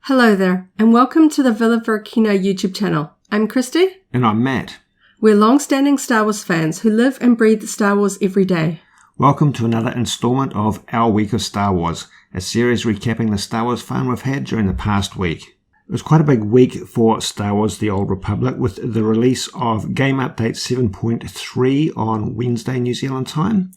Hello there, and welcome to the Varykino YouTube channel. I'm Christy. And I'm Matt. We're long-standing Star Wars fans who live and breathe Star Wars every day. Welcome to another installment of Our Week of Star Wars, a series recapping the Star Wars fun we've had during the past week. It was quite a big week for Star Wars The Old Republic with the release of Game Update 7.3 on Wednesday New Zealand time.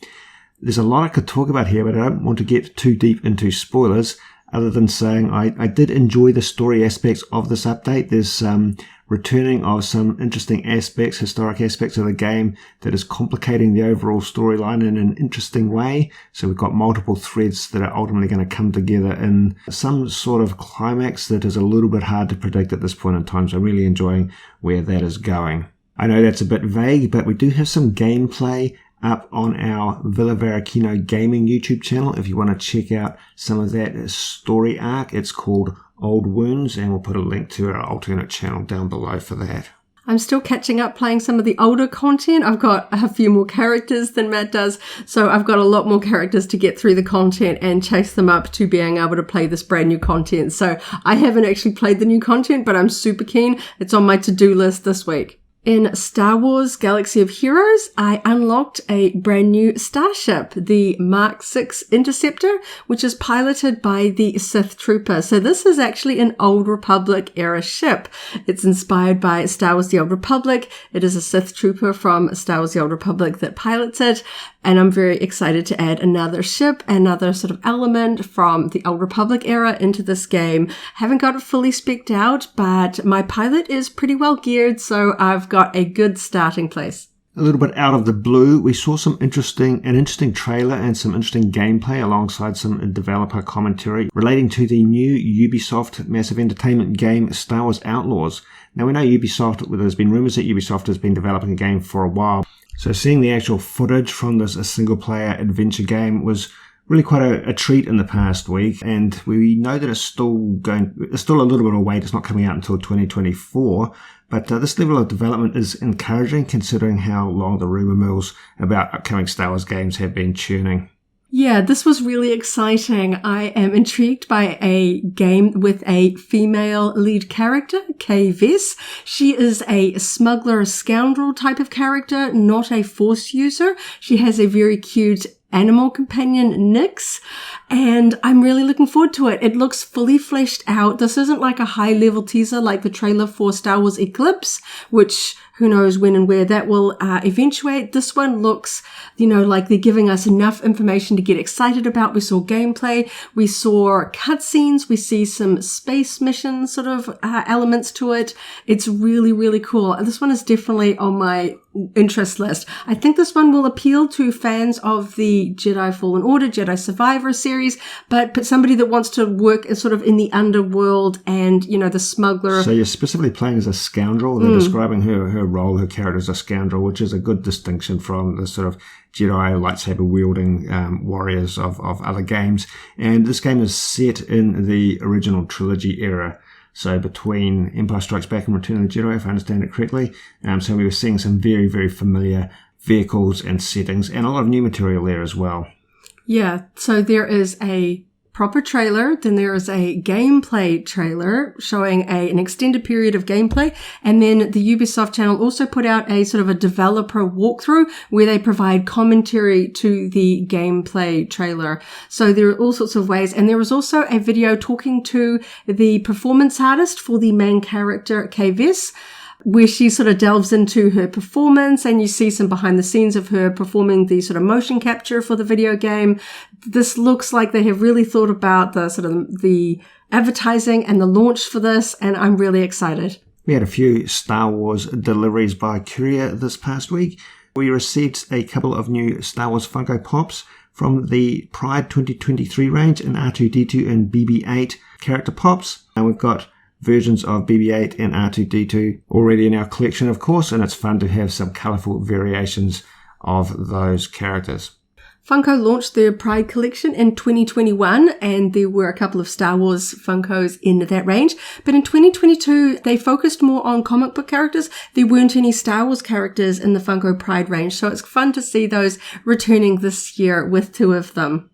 There's a lot I could talk about here, but I don't want to get too deep into spoilers, other than saying I did enjoy the story aspects of this update. There's some returning of some interesting aspects, historic aspects of the game that is complicating the overall storyline in an interesting way. So we've got multiple threads that are ultimately going to come together in some sort of climax that is a little bit hard to predict at this point in time. So I'm really enjoying where that is going. I know that's a bit vague, but we do have some gameplay up on our Varykino Gaming YouTube channel. If you want to check out some of that story arc, it's called Old Wounds, and we'll put a link to our alternate channel down below for that. I'm still catching up playing some of the older content. I've got a few more characters than Matt does, so I've got a lot more characters to get through the content and chase them up to being able to play this brand new content. So I haven't actually played the new content, but I'm super keen. It's on my to-do list this week. In Star Wars Galaxy of Heroes, I unlocked a brand new starship, the Mark 6 Interceptor, which is piloted by the Sith Trooper. So this is actually an Old Republic era ship. It's inspired by Star Wars The Old Republic. It is a Sith Trooper from Star Wars The Old Republic that pilots it. And I'm very excited to add another ship, another sort of element from the Old Republic era into this game. Haven't got it fully spec'd out, but my pilot is pretty well geared, so I've got a good starting place. A little bit out of the blue, we saw an interesting trailer and some interesting gameplay alongside some developer commentary relating to the new Ubisoft massive entertainment game Star Wars Outlaws. Now we know there's been rumors that Ubisoft has been developing a game for a while. So seeing the actual footage from this single-player adventure game was really quite a treat in the past week, and we know that it's still a little bit of a wait. It's not coming out until 2024, but this level of development is encouraging considering how long the rumor mills about upcoming Star Wars games have been churning. Yeah, this was really exciting. I am intrigued by a game with a female lead character, Kay Vess. She is a smuggler, scoundrel type of character, not a Force user. She has a very cute animal companion, Nyx, and I'm really looking forward to it. It looks fully fleshed out. This isn't like a high-level teaser like the trailer for Star Wars Eclipse, which who knows when and where that will eventuate. This one looks, like they're giving us enough information to get excited about. We saw gameplay, we saw cutscenes, we see some space mission sort of elements to it. It's really, really cool. This one is definitely on my interest list. I think this one will appeal to fans of the Jedi Fallen Order, Jedi Survivor series, but somebody that wants to work sort of in the underworld and, the smuggler. So you're specifically playing as a scoundrel. They're describing her role, her character as a scoundrel, which is a good distinction from the sort of Jedi lightsaber wielding warriors of other games. And this game is set in the original trilogy era. So between Empire Strikes Back and Return of the Jedi, if I understand it correctly. So we were seeing some very, very familiar vehicles and settings and a lot of new material there as well. Yeah, so there is a proper trailer, then there is a gameplay trailer showing an extended period of gameplay, and then the Ubisoft channel also put out a sort of a developer walkthrough where they provide commentary to the gameplay trailer. So there are all sorts of ways, and there was also a video talking to the performance artist for the main character, Kay Vess, where she sort of delves into her performance, and you see some behind the scenes of her performing the sort of motion capture for the video game. This looks like they have really thought about the sort of the advertising and the launch for this, and I'm really excited. We had a few Star Wars deliveries by courier this past week. We received a couple of new Star Wars Funko Pops from the Pride 2023 range in R2-D2 and BB-8 character pops, and we've got versions of BB-8 and R2-D2 already in our collection, of course, and it's fun to have some colourful variations of those characters. Funko launched their Pride collection in 2021, and there were a couple of Star Wars Funkos in that range. But in 2022, they focused more on comic book characters. There weren't any Star Wars characters in the Funko Pride range, so it's fun to see those returning this year with two of them.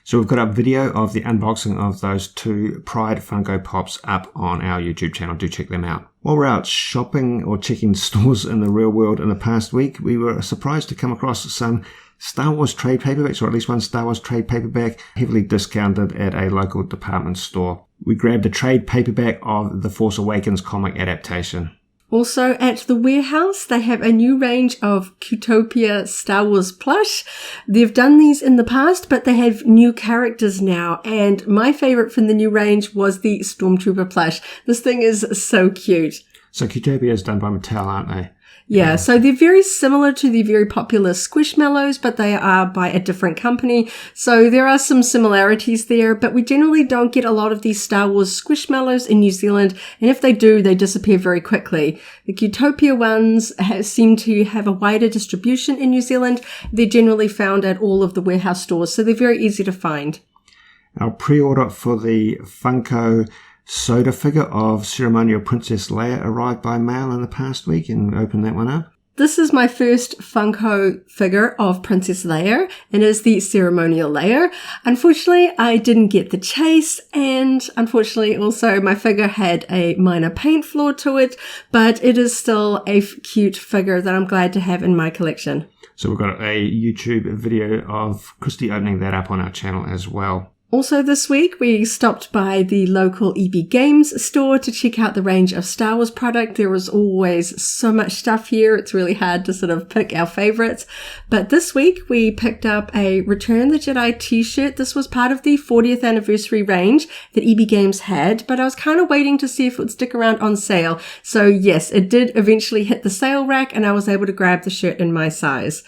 So we've got a video of the unboxing of those 2 Pride Funko Pops up on our YouTube channel. Do check them out. While we're out shopping or checking stores in the real world in the past week, we were surprised to come across some Star Wars trade paperbacks, or at least one Star Wars trade paperback, heavily discounted at a local department store. We grabbed a trade paperback of the Force Awakens comic adaptation. Also at the warehouse, they have a new range of Qtopia Star Wars plush. They've done these in the past, but they have new characters now. And my favorite from the new range was the Stormtrooper plush. This thing is so cute. So Qtopia is done by Mattel, aren't they? Yeah, so they're very similar to the very popular Squishmallows, but they are by a different company. So there are some similarities there, but we generally don't get a lot of these Star Wars Squishmallows in New Zealand. And if they do, they disappear very quickly. The Qtopia ones seem to have a wider distribution in New Zealand. They're generally found at all of the warehouse stores, so they're very easy to find. Our pre-order for the Funko soda figure of Ceremonial Princess Leia arrived by mail in the past week, and opened that one up. This is my first Funko figure of Princess Leia, and is the Ceremonial Leia. Unfortunately, I didn't get the chase, and unfortunately also my figure had a minor paint flaw to it, but it is still a cute figure that I'm glad to have in my collection. So we've got a YouTube video of Christy opening that up on our channel as well. Also this week, we stopped by the local EB Games store to check out the range of Star Wars product. There was always so much stuff here. It's really hard to sort of pick our favorites. But this week, we picked up a Return the Jedi t-shirt. This was part of the 40th anniversary range that EB Games had, but I was kind of waiting to see if it would stick around on sale. So yes, it did eventually hit the sale rack, and I was able to grab the shirt in my size.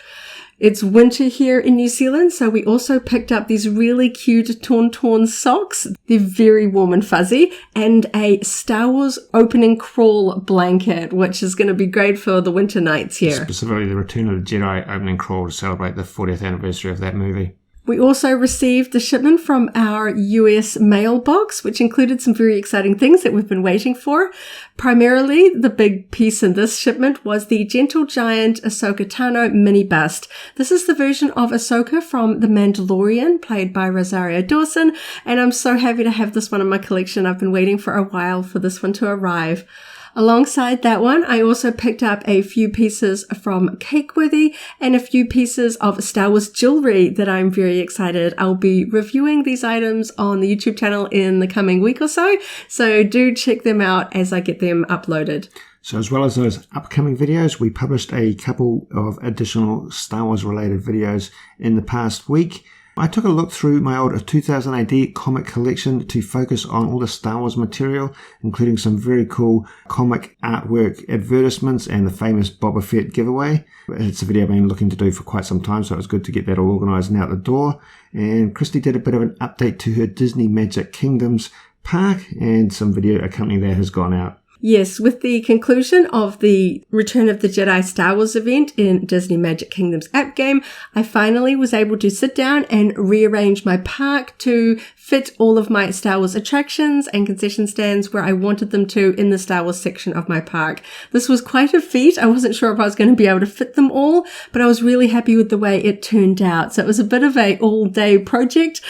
It's winter here in New Zealand, so we also picked up these really cute Tauntaun socks. They're very warm and fuzzy, and a Star Wars opening crawl blanket, which is going to be great for the winter nights here. Specifically the Return of the Jedi opening crawl to celebrate the 40th anniversary of that movie. We also received the shipment from our US mailbox, which included some very exciting things that we've been waiting for. Primarily, the big piece in this shipment was the Gentle Giant Ahsoka Tano mini bust. This is the version of Ahsoka from The Mandalorian, played by Rosario Dawson, and I'm so happy to have this one in my collection. I've been waiting for a while for this one to arrive. Alongside that one, I also picked up a few pieces from Cakeworthy and a few pieces of Star Wars jewelry that I'm very excited. I'll be reviewing these items on the YouTube channel in the coming week or so, so do check them out as I get them uploaded. So as well as those upcoming videos, we published a couple of additional Star Wars related videos in the past week. I took a look through my old 2000 AD comic collection to focus on all the Star Wars material, including some very cool comic artwork advertisements and the famous Boba Fett giveaway. It's a video I've been looking to do for quite some time, so it was good to get that all organised and out the door. And Christy did a bit of an update to her Disney Magic Kingdoms park, and some video accompanying that has gone out. Yes, with the conclusion of the Return of the Jedi Star Wars event in Disney Magic Kingdoms app game, I finally was able to sit down and rearrange my park to fit all of my Star Wars attractions and concession stands where I wanted them to in the Star Wars section of my park. This was quite a feat. I wasn't sure if I was going to be able to fit them all, but I was really happy with the way it turned out. So it was a bit of a all-day project,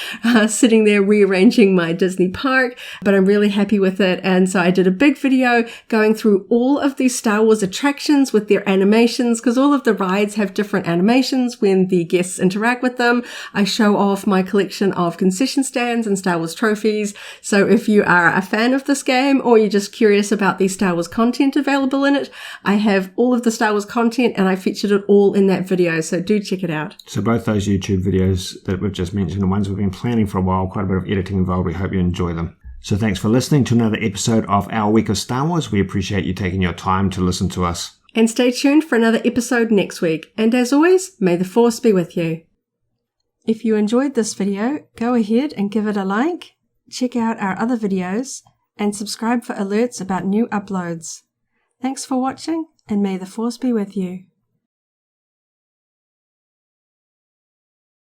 sitting there rearranging my Disney park, but I'm really happy with it. And so I did a big video going through all of these Star Wars attractions with their animations, because all of the rides have different animations when the guests interact with them. I show off my collection of concession stands and Star Wars trophies. So if you are a fan of this game, or you're just curious about the Star Wars content available in it, I have all of the Star Wars content and I featured it all in that video. So do check it out. So both those YouTube videos that we've just mentioned are ones we've been planning for a while, quite a bit of editing involved. We hope you enjoy them. So thanks for listening to another episode of Our Week of Star Wars. We appreciate you taking your time to listen to us. And stay tuned for another episode next week. And as always, may the Force be with you. If you enjoyed this video, go ahead and give it a like, check out our other videos, and subscribe for alerts about new uploads. Thanks for watching, and may the Force be with you.